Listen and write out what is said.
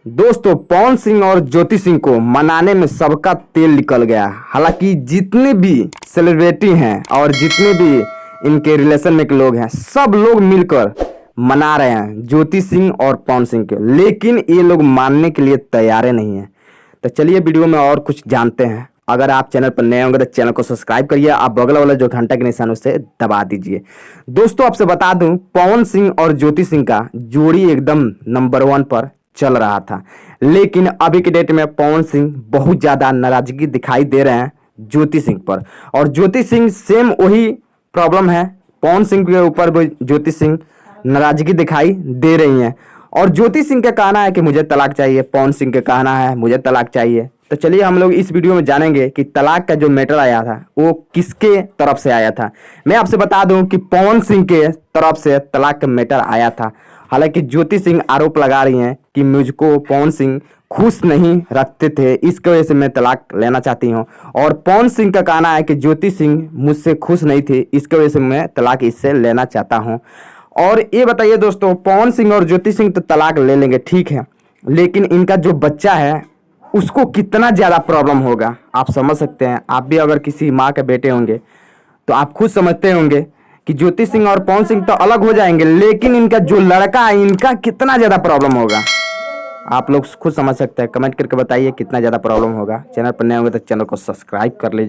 दोस्तों, पवन सिंह और ज्योति सिंह को मनाने में सबका तेल निकल गया। हालांकि जितने भी सेलिब्रिटी हैं और जितने भी इनके रिलेशन में के लोग हैं, सब लोग मिलकर मना रहे हैं ज्योति सिंह और पवन सिंह के, लेकिन ये लोग मानने के लिए तैयार नहीं हैं। तो चलिए वीडियो में और कुछ जानते हैं। अगर आप चैनल पर नए होंगे तो चैनल को सब्सक्राइब करिए, आप बगल वाला जो घंटा के निशान उसे दबा दीजिए। दोस्तों, आपसे बता दूं, पवन सिंह और ज्योति सिंह का जोड़ी एकदम नंबर 1 पर चल रहा था, लेकिन अभी के डेट में पवन सिंह बहुत ज्यादा नाराजगी दिखाई दे रहे हैं ज्योति सिंह पर, और ज्योति सिंह सेम वही प्रॉब्लम है, पवन सिंह के ऊपर भी ज्योति सिंह नाराजगी दिखाई दे रही है। और ज्योति सिंह का कहना है कि मुझे तलाक चाहिए, पवन सिंह का कहना है मुझे तलाक चाहिए। तो चलिए हम लोग इस वीडियो में जानेंगे कि तलाक का जो मैटर आया था वो किसके तरफ से आया था। मैं आपसे बता दूं कि पवन सिंह के तरफ से तलाक का मैटर आया था। हालांकि ज्योति सिंह आरोप लगा रही हैं कि मुझको पवन सिंह खुश नहीं रखते थे, इसकी वजह से मैं तलाक लेना चाहती हूं। और पवन सिंह का कहना है कि ज्योति सिंह मुझसे खुश नहीं थी, इसकी वजह से मैं तलाक इससे लेना चाहता हूं। और ये बताइए दोस्तों, पवन सिंह और ज्योति सिंह तो तलाक ले लेंगे, ठीक है, लेकिन इनका जो बच्चा है उसको कितना ज़्यादा प्रॉब्लम होगा आप समझ सकते हैं। आप भी अगर किसी माँ के बेटे होंगे तो आप खुद समझते होंगे कि ज्योति सिंह और पवन सिंह तो अलग हो जाएंगे, लेकिन इनका जो लड़का है इनका कितना ज़्यादा प्रॉब्लम होगा आप लोग खुद समझ सकते हैं। कमेंट करके बताइए कितना ज़्यादा प्रॉब्लम होगा। चैनल पर नए होंगे तो चैनल को सब्सक्राइब कर लीजिए।